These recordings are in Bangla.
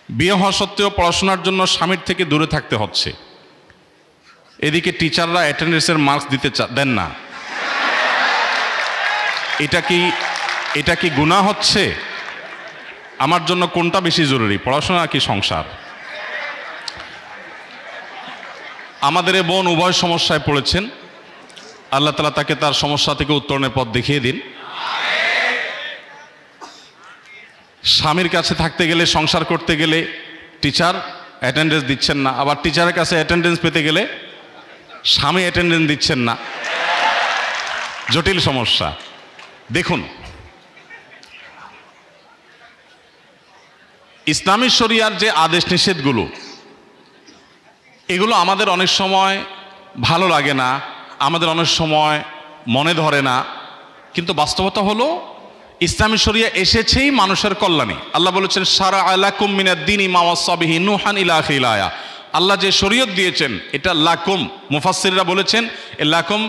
বিয়ে হওয়া সত্ত্বেও পড়াশোনার জন্য স্বামীর থেকে দূরে থাকতে হচ্ছে, এদিকে টিচাররা অ্যাটেন্ডেন্সের মার্কস দেন না, এটা কি গুনাহ হচ্ছে? আমার জন্য কোনটা বেশি জরুরি, পড়াশোনা কি সংসার? আমাদের এই বোন উভয় সমস্যায় পড়েছেন, আল্লাহ তাআলা তাকে তার সমস্যা থেকে উত্তরণের পথ দেখিয়ে দিন। স্বামীর কাছে থাকতে গেলে, সংসার করতে গেলে টিচার অ্যাটেন্ডেন্স দিচ্ছেন না, আবার টিচারের কাছে অ্যাটেন্ডেন্স পেতে গেলে স্বামী অ্যাটেন্ডেন্স দিচ্ছেন না, জটিল সমস্যা। দেখুন, ইসলামী শরিয়ার যে আদেশ নিষেধগুলো, এগুলো আমাদের অনেক সময় ভালো লাগে না, আমাদের অনেক সময় মনে ধরে না, কিন্তু বাস্তবতা হলো ইসলামী শরিয়া এসেছেই মানুষের কল্যাণে। আল্লাহ বলেছেন শারাআ লাকুম মিনাদ-দীনি মা ওয়াসা বিহি নূহান ইলা আখিরিল আয়া। আল্লাহ যে শরীয়ত দিয়েছেন এটা লাকুম, মুফাসসিররা বলেছেন এ লাকুম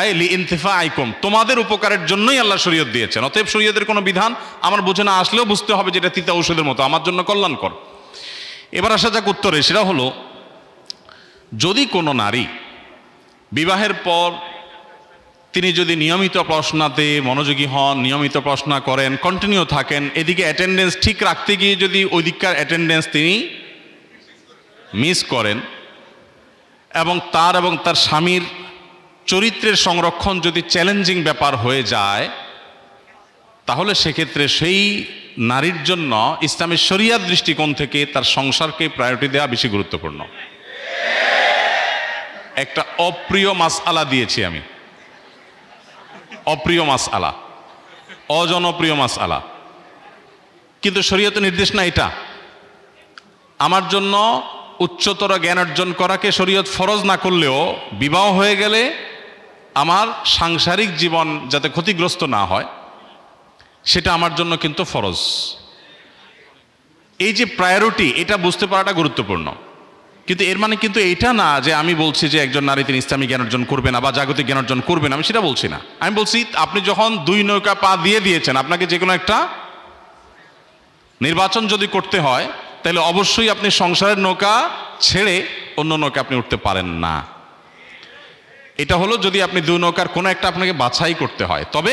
আই লিইনতিফাইকুম, তোমাদের উপকারের জন্যই আল্লাহ শরীয়ত দিয়েছেন। অতএব শরীয়তের কোনো বিধান আমার বুঝে না আসলেও বুঝতে হবে যে এটা তিতা ঔষধের মতো, আমার জন্য কল্যাণকর। এবার আসা যাক উত্তরে, সেটা হলো যদি কোনো নারী বিবাহের পর তিনি যদি নিয়মিত পড়াশোনাতে মনোযোগী হন, নিয়মিত পড়াশোনা করেন, কন্টিনিউ থাকেন, এদিকে অ্যাটেন্ডেন্স ঠিক রাখতে গিয়ে যদি ওই দিককার অ্যাটেন্ডেন্স তিনি মিস করেন এবং তার স্বামীর চরিত্রের সংরক্ষণ যদি চ্যালেঞ্জিং ব্যাপার হয়ে যায়, তাহলে সেক্ষেত্রে সেই নারীর জন্য ইসলামের শরিয়াত দৃষ্টিকোণ থেকে তার সংসারকে প্রায়োরিটি দেওয়া বেশি গুরুত্বপূর্ণ। একটা অপ্রিয় মাসআলা দিয়েছি আমি, অপ্রিয় মাসআলা, অজনপ্রিয় মাসআলা, কিন্তু শরীয়তের নির্দেশ না এটা। আমার জন্য উচ্চতর জ্ঞান অর্জন করাকে শরীয়ত ফরজ না করলেও বিবাহ হয়ে গেলে আমার সাংসারিক জীবন যাতে ক্ষতিগ্রস্ত না হয় সেটা আমার জন্য কিন্তু ফরজ। এই যে প্রায়োরিটি, এটা বুঝতে পারাটা গুরুত্বপূর্ণ। কিন্তু এর মানে কিন্তু এটা না যে আমি বলছি যে একজন নারী তিনি ইসলামিক জ্ঞান অর্জন করবে না বা জাগতিক জ্ঞান অর্জন করবে না, আমি সেটা বলছি না। আমি বলছি আপনি যখন দুই নৌকা পা দিয়ে দিয়েছেন, আপনাকে যে কোনো একটা নির্বাচন যদি করতে হয় তাহলে অবশ্যই আপনি সংসারের নৌকা ছেড়ে অন্য নৌকা আপনি উঠতে পারেন না। এটা হলো যদি আপনি দুই নৌকার কোনো একটা আপনাকে বাছাই করতে হয়। তবে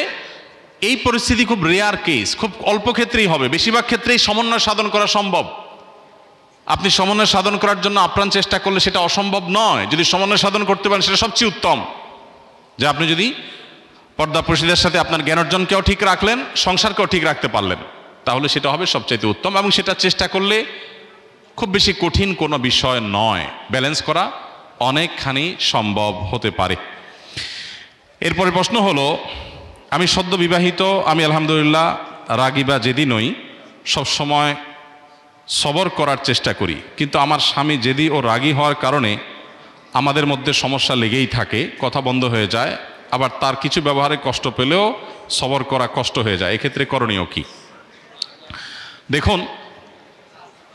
এই পরিস্থিতি খুব রেয়ার কেস, খুব অল্প ক্ষেত্রেই হবে, বেশিরভাগ ক্ষেত্রেই সমন্বয় সাধন করা সম্ভব। আপনি সমন্বয় সাধন করার জন্য আপ্রাণ চেষ্টা করলে সেটা অসম্ভব নয়। যদি সমন্বয় সাধন করতে পারেন সেটা সবচেয়ে উত্তম, যে আপনি যদি পর্দা প্রশিদের সাথে আপনার জ্ঞান অর্জনকেও ঠিক রাখলেন, সংসারকেও ঠিক রাখতে পারলেন, তাহলে সেটা হবে সবচাইতে উত্তম। এবং সেটা চেষ্টা করলে খুব বেশি কঠিন কোনো বিষয় নয়, ব্যালেন্স করা অনেকখানি সম্ভব হতে পারে। এরপরে প্রশ্ন হলো, আমি সদ্য বিবাহিত, আমি আলহামদুলিল্লাহ রাগী বা জেদি নই, সবসময় সবর করার চেষ্টা করি, কিন্তু আমার স্বামী জেদি ও রাগী হওয়ার কারণে আমাদের মধ্যে সমস্যা লেগেই থাকে, কথা বন্ধ হয়ে যায়, আবার তার কিছু ব্যবহারে কষ্ট পেলেও সবর করা কষ্ট হয়ে যায়, এক্ষেত্রে করণীয় কি? দেখুন,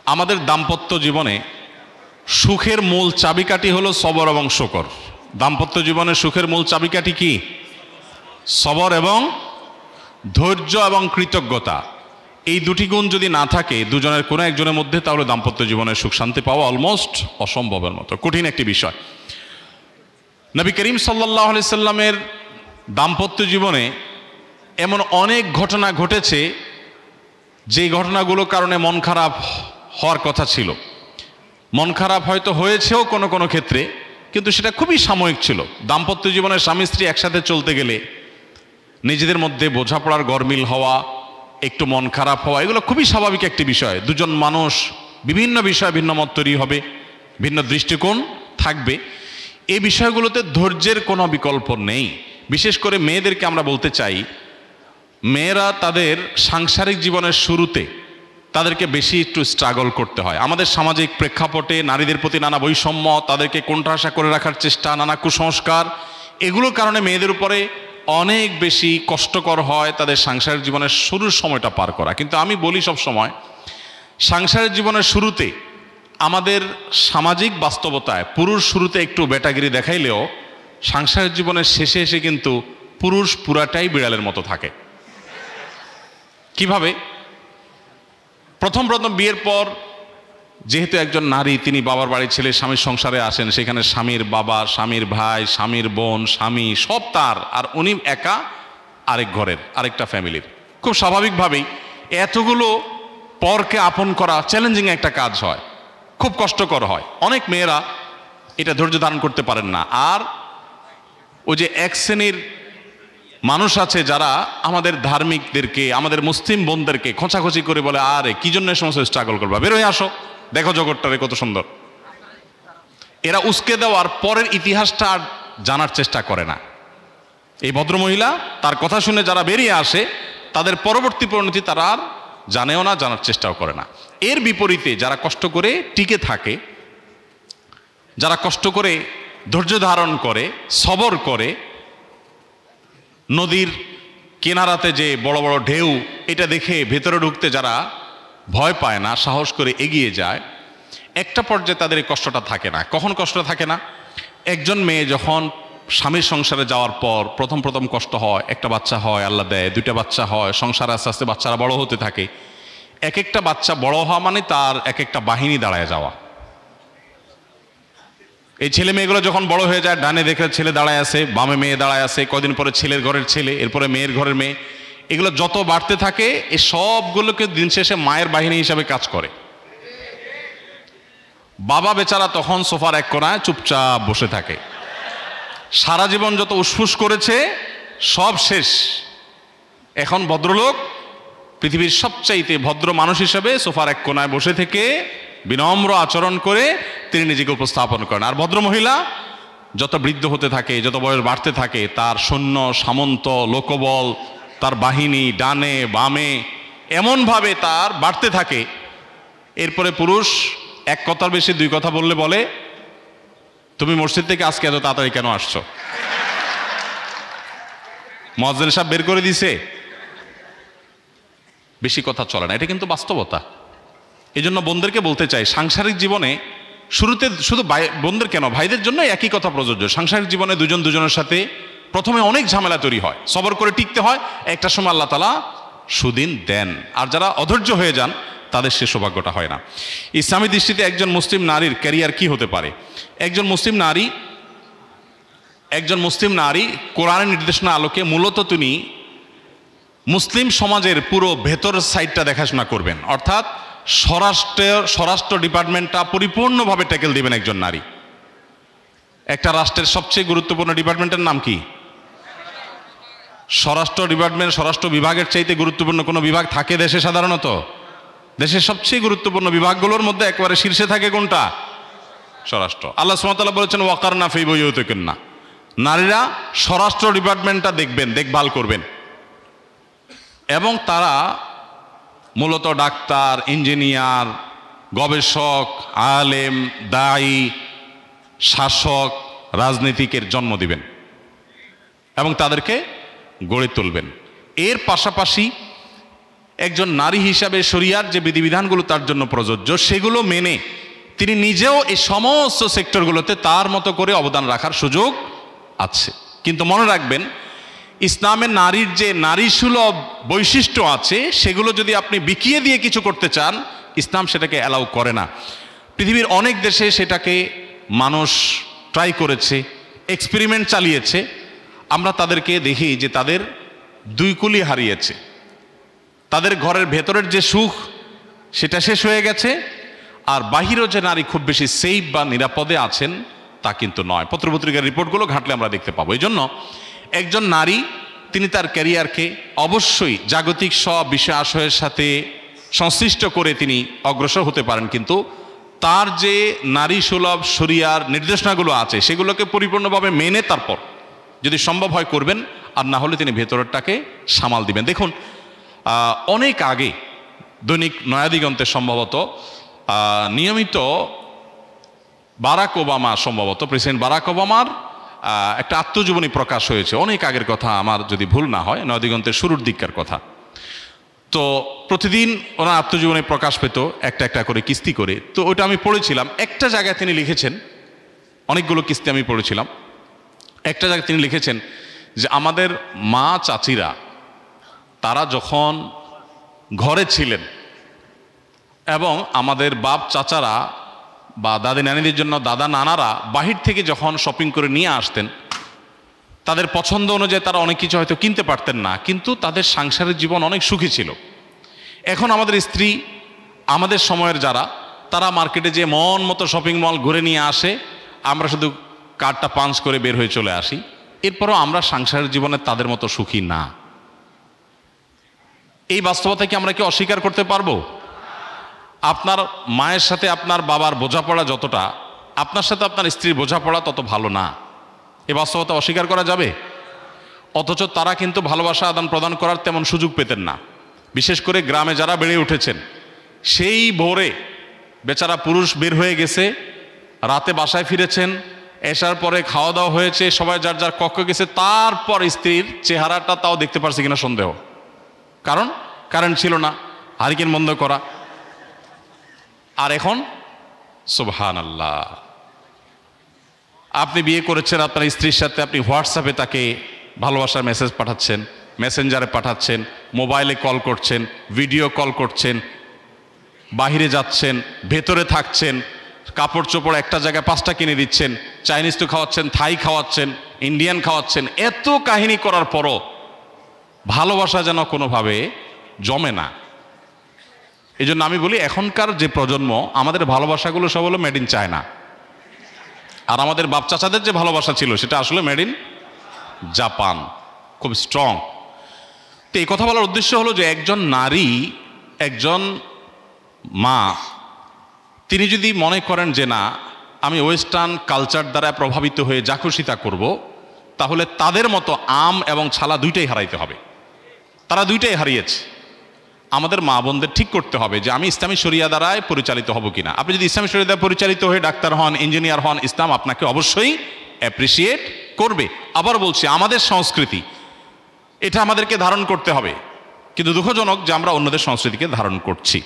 আমাদের দাম্পত্য জীবনে সুখের মূল চাবিকাঠি হলো সবর এবং শুকর। দাম্পত্য জীবনে সুখের মূল চাবিকাঠি কি? সবর এবং ধৈর্য এবং কৃতজ্ঞতা। এই দুটি গুণ যদি না থাকে দুজনের কোনো একজনের মধ্যে, তাহলে দাম্পত্য জীবনে সুখ শান্তি পাওয়া অলমোস্ট অসম্ভবের মতো, কঠিন একটি বিষয়। নবী করিম সাল্লাল্লাহু আলাইহি সাল্লামের দাম্পত্য জীবনে এমন অনেক ঘটনা ঘটেছে যে ঘটনাগুলোর কারণে মন খারাপ হওয়ার কথা ছিল। মন খারাপ হয়তো হয়েছেও কোনো কোনো ক্ষেত্রে, কিন্তু সেটা খুবই সাময়িক ছিল। দাম্পত্য জীবনে স্বামী স্ত্রী একসাথে চলতে গেলে নিজেদের মধ্যে বোঝাপড়ার গরমিল হওয়া, একটু মন খারাপ হওয়া, এগুলো খুবই স্বাভাবিক একটি বিষয়। দুজন মানুষ বিভিন্ন বিষয়ে ভিন্ন মত তৈরি হবে, ভিন্ন দৃষ্টিকোণ থাকবে, এই বিষয়গুলোতে ধৈর্যের কোনো বিকল্প নেই। বিশেষ করে মেয়েদেরকে আমরা বলতে চাই, মেয়েরা তাদের সাংসারিক জীবনের শুরুতে তাদেরকে বেশি একটু স্ট্রাগল করতে হয়। আমাদের সামাজিক প্রেক্ষাপটে নারীদের প্রতি নানা বৈষম্য, তাদেরকে কোণঠাসা করে রাখার চেষ্টা, নানা কুসংস্কার, এগুলোর কারণে মেয়েদের উপরে অনেক বেশি কষ্টকর হয় তাদের সাংসারিক জীবনের শুরুর সময়টা পার করা। কিন্তু আমি বলি সব সময়, সাংসারিক জীবনের শুরুতে আমাদের সামাজিক বাস্তবতায় পুরুষ শুরুতে একটু বেটাগিরি দেখাইলেও সাংসারিক জীবনের শেষে এসে কিন্তু পুরুষ পুরাটাই বিড়ালের মতো থাকে। কিভাবে? প্রথম বিয়ের পর যেহেতু একজন নারী, তিনি বাবার বাড়ির ছেলে স্বামীর সংসারে আসেন, সেখানে স্বামীর বাবা, স্বামীর ভাই, স্বামীর বোন, স্বামী সব তার, আর উনি একা আরেক ঘরের আরেকটা ফ্যামিলির। খুব স্বাভাবিকভাবেই এতগুলো পরকে আপন করা চ্যালেঞ্জিং একটা কাজ হয়, খুব কষ্টকর হয়। অনেক মেয়েরা এটা ধৈর্য ধারণ করতে পারেন না। আর ওই যে এক শ্রেণীর মানুষ আছে যারা আমাদের ধার্মিকদেরকে, আমাদের মুসলিম বোনদেরকে খোঁচাখুচি করে বলে, আরে কি জন্য এই সমস্ত স্ট্রাগল করবা, বের হয়ে আসো, দেখো জগৎটারে কত সুন্দর। এরা উস্কে দেওয়ার পরের ইতিহাসটা আর জানার চেষ্টা করে না। এই ভদ্রমহিলা তার কথা শুনে যারা বেরিয়ে আসে, তাদের পরবর্তী পরিণতি তারা আর জানেও না, জানার চেষ্টাও করে না। এর বিপরীতে যারা কষ্ট করে টিকে থাকে, যারা কষ্ট করে ধৈর্য ধারণ করে, সবর করে, নদীর কিনারাতে যে বড় বড় ঢেউ, এটা দেখে ভেতরে ঢুকতে যারা ভয় পায় না, সাহস করে এগিয়ে যায়, একটা পর্যায়ে তাদের এই কষ্টটা থাকে না। কখন কষ্ট থাকে না? একজন মেয়ে যখন স্বামীর সংসারে যাওয়ার পর প্রথম প্রথম কষ্ট হয়, একটা বাচ্চা হয়, আল্লাহ দেয়, দুইটা বাচ্চা হয়, সংসারে আস্তে আস্তে বাচ্চারা বড় হতে থাকে। এক একটা বাচ্চা বড় হওয়া মানে তার এক একটা বাহিনী দাঁড়ায় যাওয়া। এই ছেলে মেয়েগুলো যখন বড় হয়ে যায়, ডানে দেখে ছেলে দাঁড়ায় আছে, বামে মেয়ে দাঁড়ায় আছে, কদিন পরে ছেলের ঘরের ছেলে, এরপরে মেয়ের ঘরের মেয়ে, এগুলো যত বাড়তে থাকে, এই সবগুলোকে দিন শেষে মায়ের বাহিনী হিসাবে কাজ করে। বাবা বেচারা তখন সোফার এক কোণায় চুপচাপ বসে থাকে। সারা জীবন যত উসফুস করেছে সব শেষ। এখন ভদ্রলোক, পৃথিবীর সবচাইতে ভদ্র মানুষ হিসেবে সোফার এক কোণায় বসে থেকে বিনম্র আচরণ করে তিনি নিজেকে উপস্থাপন করেন। আর ভদ্রমহিলা যত বৃদ্ধ হতে থাকে, যত বয়স বাড়তে থাকে, তার সৈন্য সামন্ত লোকবল, তার বাহিনী ডানে বামে এমনভাবে তার বাড়তে থাকে। এরপরে পুরুষ এক কথার বেশি দুই কথা বললে বলে, তুমি মসজিদ থেকে আজকে এত তাড়াতাড়ি কেন আসছো? মুয়াজ্জিন সাহেব বের করে দিছে। বেশি কথা চলে না, এটা কিন্তু বাস্তবতা। এই জন্য বোনদেরকে বলতে চাই, সাংসারিক জীবনে শুরুতে শুধু বোনদের কেন, ভাইদের জন্য একই কথা প্রযোজ্য। সাংসারিক জীবনে দুজন দুজনের সাথে প্রথমে অনেক ঝামেলা তৈরি হয়, সবর করে টিকতে হয়। একটা সময় আল্লাহ তাআলা সুদিন দেন। আর যারা অধৈর্য হয়ে যান, তাদের সে সৌভাগ্যটা হয় না। ইসলামী দৃষ্টিতে একজন মুসলিম নারীর ক্যারিয়ার কি হতে পারে? একজন মুসলিম নারী কোরআনের নির্দেশনা আলোকে মূলত তিনি মুসলিম সমাজের পুরো ভেতর সাইডটা দেখাশোনা করবেন। অর্থাৎ স্বরাষ্ট্র ডিপার্টমেন্টটা পরিপূর্ণভাবে ট্যাকেল দিবেন একজন নারী। একটা রাষ্ট্রের সবচেয়ে গুরুত্বপূর্ণ ডিপার্টমেন্টের নাম কি? স্বরাষ্ট্র ডিপার্টমেন্ট। স্বরাষ্ট্র বিভাগের চাইতে গুরুত্বপূর্ণ কোনো বিভাগ থাকে দেশে? সাধারণত দেশের সবচেয়ে গুরুত্বপূর্ণ বিভাগগুলোর মধ্যে একেবারে শীর্ষে থাকে কোনটা? স্বরাষ্ট্র। আল্লাহ সুবহানাহু ওয়া তাআলা বলেছেন, ওয়াকারনা ফি বুয়ুতিকুন্না, নারীরা স্বরাষ্ট্র ডিপার্টমেন্টটা দেখবেন, দেখভাল করবেন। এবং তারা মূলত ডাক্তার, ইঞ্জিনিয়ার, গবেষক, আলেম, দায়ী, শাসক, রাজনীতিকের জন্ম দিবেন এবং তাদেরকে গড়ে তুলবেন। এর পাশাপাশি একজন নারী হিসাবে শরিয়ার যে বিধিবিধানগুলো তার জন্য প্রযোজ্য, সেগুলো মেনে তিনি নিজেও এই সমস্ত সেক্টরগুলোতে তার মতো করে অবদান রাখার সুযোগ আছে। কিন্তু মনে রাখবেন, ইসলামের নারীর যে নারী সুলভ বৈশিষ্ট্য আছে, সেগুলো যদি আপনি বিকিয়ে দিয়ে কিছু করতে চান, ইসলাম সেটাকে অ্যালাউ করে না। পৃথিবীর অনেক দেশে সেটাকে মানুষ ট্রাই করেছে, এক্সপেরিমেন্ট চালিয়েছে। আমরা তাদেরকে দেখি যে তাদের দুই কুলি হারিয়েছে। তাদের ঘরের ভেতরের যে সুখ, সেটা শেষ হয়ে গেছে। আর বাহিরেও যে নারী খুব বেশি সেফ বা নিরাপদে আছেন, তা কিন্তু নয়। পত্রপত্রিকার রিপোর্টগুলো ঘাটলে আমরা দেখতে পাবো। এই জন্য একজন নারী, তিনি তার ক্যারিয়ারকে অবশ্যই জাগতিক সব বিষয় আশয়ের সাথে সংশ্লিষ্ট করে তিনি অগ্রসর হতে পারেন, কিন্তু তার যে নারী সুলভ শরিয়ার নির্দেশনাগুলো আছে, সেগুলোকে পরিপূর্ণভাবে মেনে তারপর যদি সম্ভব হয় করবেন, আর না হলে তিনি ভেতরটাকে সামাল দিবেন। দেখুন, অনেক আগে দৈনিক নয়াদিগন্তে সম্ভবত নিয়মিত বারাক ওবামা, সম্ভবত প্রেসিডেন্ট বারাক ওবামার একটা আত্মজীবনী প্রকাশ হয়েছে। অনেক আগের কথা, আমার যদি ভুল না হয়, নয়াদিগন্তের শুরুর দিককার কথা। তো প্রতিদিন ওনার আত্মজীবনী প্রকাশ পেত একটা একটা করে কিস্তি করে। তো ওটা আমি পড়েছিলাম। একটা জায়গায় তিনি লিখেছেন, অনেকগুলো কিস্তি আমি পড়েছিলাম, একটা জায়গায় তিনি লিখেছেন যে আমাদের মা চাচিরা তারা যখন ঘরে ছিলেন, এবং আমাদের বাপ চাচারা বা দাদি নানিদের জন্য দাদা নানারা বাহির থেকে যখন শপিং করে নিয়ে আসতেন, তাদের পছন্দ অনুযায়ী তারা অনেক কিছু হয়তো কিনতে পারতেন না, কিন্তু তাদের সংসারের জীবন অনেক সুখী ছিল। এখন আমাদের স্ত্রী, আমাদের সময়ের যারা, তারা মার্কেটে যে মন মতো শপিং মল ঘুরে নিয়ে আসে, আমরা শুধু কার্ডটা পাঞ্চ করে বের হয়ে চলে আসি। এরপরও আমরা সংসারের জীবনে তাদের মতো সুখী না। এই বাস্তবতা কি আমরা কি অস্বীকার করতে পারবো? আপনার মায়ের সাথে আপনার বাবার বোঝাপড়া যতটা, আপনার সাথে আপনার স্ত্রীর বোঝাপড়া তত ভালো না। এই বাস্তবতা অস্বীকার করা যাবে? অথচ তারা কিন্তু ভালোবাসা আদান প্রদান করার তেমন সুযোগ পেতেন না। বিশেষ করে গ্রামে যারা বেড়ে উঠেছেন, সেই ভোরে বেচারা পুরুষ বের হয়ে গেছে, রাতে বাসায় ফিরেছেন, এসার পরে খাওয়া দাওয়া হয়েছে, সবাই যার যার কক্ষে গেছে, তারপর স্ত্রীর চেহারাটা তাও দেখতে পারছে কিনা সন্দেহ। কারণ কারেন্ট ছিল না, হারিকেন বন্ধ করা। আর এখন সুবহানাল্লাহ, আপনি বিয়ে করেছেন, আপনার স্ত্রীর সাথে আপনি হোয়াটসঅ্যাপে তাকে ভালোবাসার মেসেজ পাঠাচ্ছেন, মেসেঞ্জারে পাঠাচ্ছেন, মোবাইলে কল করছেন, ভিডিও কল করছেন, বাহিরে যাচ্ছেন, ভেতরে থাকছেন, কাপড় চোপড় একটা জায়গায় 5টা কিনে দিচ্ছেন, চাইনিজ তো খাওয়াচ্ছেন, থাই খাওয়াচ্ছেন, ইন্ডিয়ান খাওয়াচ্ছেন। এত কাহিনী করার পরও ভালোবাসা যেন কোনোভাবে জমে না। এই জন্য আমি বলি, এখনকার যে প্রজন্ম, আমাদের ভালোবাসাগুলো সব হলো মেড ইন চায়না। আর আমাদের বাপ চাচাদের যে ভালোবাসা ছিল, সেটা আসলে মেড ইন জাপান, খুব স্ট্রং। তো এই কথা বলার উদ্দেশ্য হলো যে একজন নারী, একজন মা, তিনি যদি মনে করেন যে না, আমি ওয়েস্টার্ন কালচার দ্বারা প্রভাবিত হয়ে যা খুশি তা করব, তাহলে তাদের মতো আম এবং ছালা দুইটাই হারাইতে হবে। তারা দুইটাই হারিয়েছে। আমাদের মা বোনদের ঠিক করতে হবে যে আমি ইসলামী শরিয়া দ্বারায় পরিচালিত হব কিনা। আপনি যদি ইসলামী শরিয়া দ্বারা পরিচালিত হয়ে ডাক্তার হন, ইঞ্জিনিয়ার হন, ইসলাম আপনাকে অবশ্যই অ্যাপ্রিসিয়েট করবে। আবার বলছি, আমাদের সংস্কৃতি এটা আমাদেরকে ধারণ করতে হবে, কিন্তু দুঃখজনক যে আমরা অন্যদের সংস্কৃতিকে ধারণ করছি।